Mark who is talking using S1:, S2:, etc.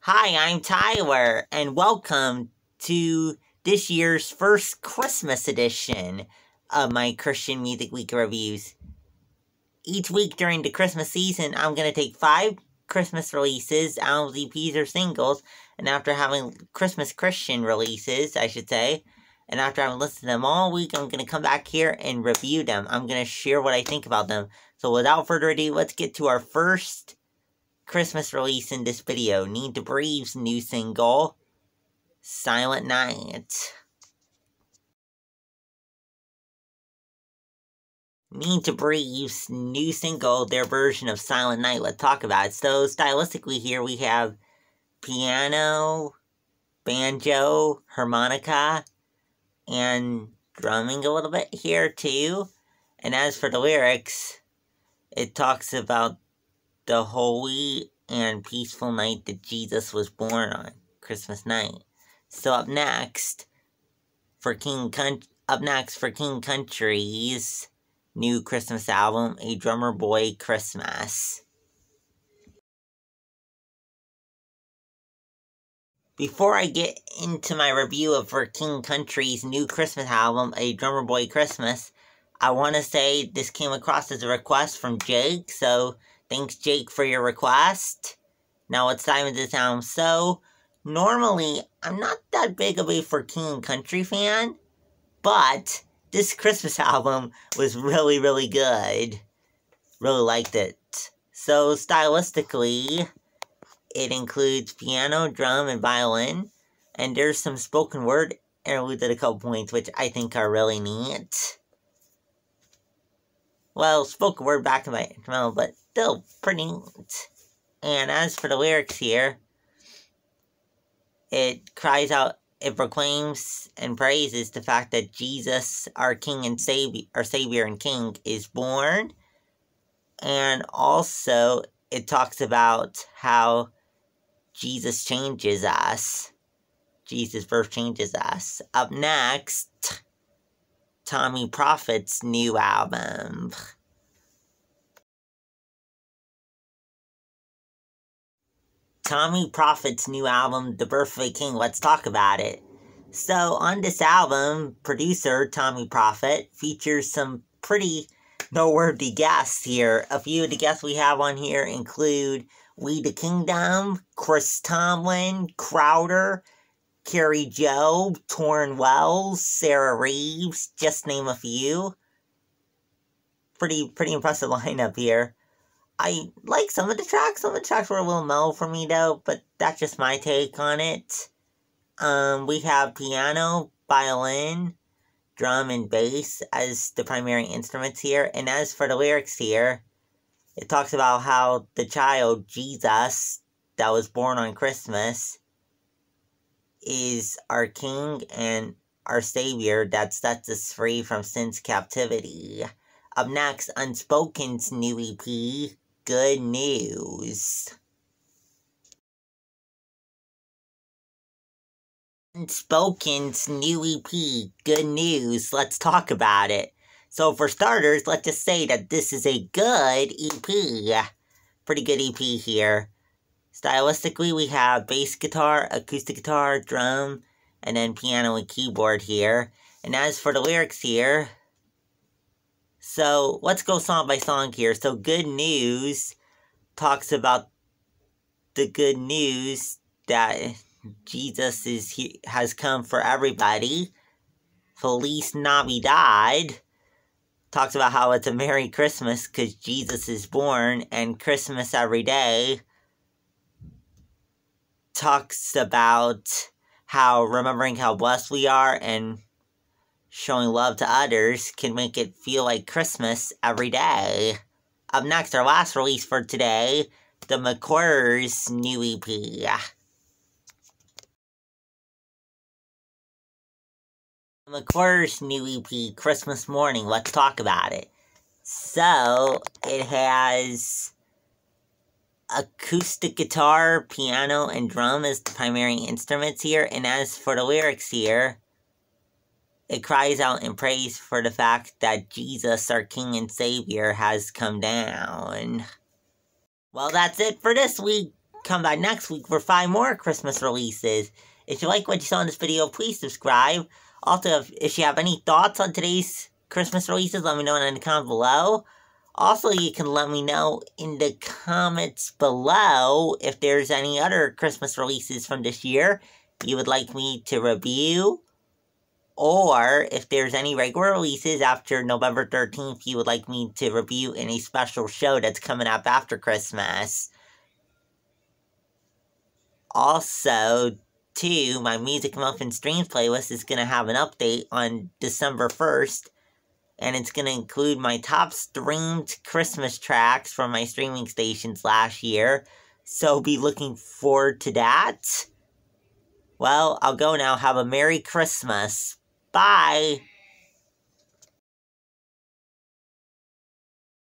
S1: Hi, I'm Tyler, and welcome to this year's first Christmas edition of my Christian Music Week reviews. Each week during the Christmas season, I'm going to take 5 Christmas releases, albums, EPs, or singles, and after having Christmas Christian releases, I should say, and after having listened to them all week, I'm going to come back here and review them. I'm going to share what I think about them. So without further ado, let's get to our first Christmas release in this video. Need to Breathe's new single, Silent Night. Need to Breathe's new single, their version of Silent Night. Let's talk about it. So, stylistically here we have piano, banjo, harmonica, and drumming a little bit here too. And as for the lyrics, it talks about the holy and peaceful night that Jesus was born on, Christmas night. So up next for King Country's new Christmas album, A Drummer Boy Christmas. Before I get into my review of For King Country's new Christmas album, A Drummer Boy Christmas, I want to say this came across as a request from Jake, so thanks, Jake, for your request. Now it's time with this album. So, normally, I'm not that big of a For King Country fan, but this Christmas album was really, really good. Really liked it. So, stylistically, it includes piano, drum, and violin, and there's some spoken word interludes at a couple points, which I think are really neat. Well, spoken word back in my instrumental, but still pretty neat. And as for the lyrics here, it cries out, it proclaims and praises the fact that Jesus, our King and Savior and King, is born. And also, it talks about how Jesus changes us. Jesus' birth changes us. Up next, Tommee Profitt's new album. Tommee Profitt's new album, The Birth of a King. Let's talk about it. So, on this album, producer Tommee Profitt features some pretty noteworthy guests here. A few of the guests we have on here include We the Kingdom, Chris Tomlin, Crowder, Carrie Joe, Torrin Wells, Sarah Reeves, just name a few. Pretty impressive lineup here. I like some of the tracks. Some of the tracks were a little mellow for me, though, but that's just my take on it. We have piano, violin, drum, and bass as the primary instruments here. And as for the lyrics here, it talks about how the child, Jesus, that was born on Christmas, is our King and our Savior that sets us free from sin's captivity. Up next, Unspoken's new EP, Good News. Unspoken's new EP, Good News. Let's talk about it. So for starters, let's just say that this is a good EP. Pretty good EP here. Stylistically, we have bass guitar, acoustic guitar, drum, and then piano and keyboard here. And as for the lyrics here, so let's go song by song here. So Good News talks about the good news that Jesus has come for everybody. Feliz Navidad talks about how it's a Merry Christmas because Jesus is born, and Christmas every day talks about how remembering how blessed we are and showing love to others can make it feel like Christmas every day. Up next, our last release for today, the McClures' new EP. McClures' new EP, Christmas Morning. Let's talk about it. So, it has acoustic guitar, piano, and drum as the primary instruments here. And as for the lyrics here, it cries out in praise for the fact that Jesus, our King and Savior, has come down. Well, that's it for this week. come back next week for 5 more Christmas releases. If you like what you saw in this video, please subscribe. Also, if you have any thoughts on today's Christmas releases, let me know in the comments below. Also, you can let me know in the comments below if there's any other Christmas releases from this year you would like me to review, or if there's any regular releases after November 13th you would like me to review in a special show that's coming up after Christmas. Also, too, my Music Muffin Streams playlist is going to have an update on December 1st, and it's going to include my top streamed Christmas tracks from my streaming stations last year, so be looking forward to that. Well, I'll go now. Have a Merry Christmas. Bye!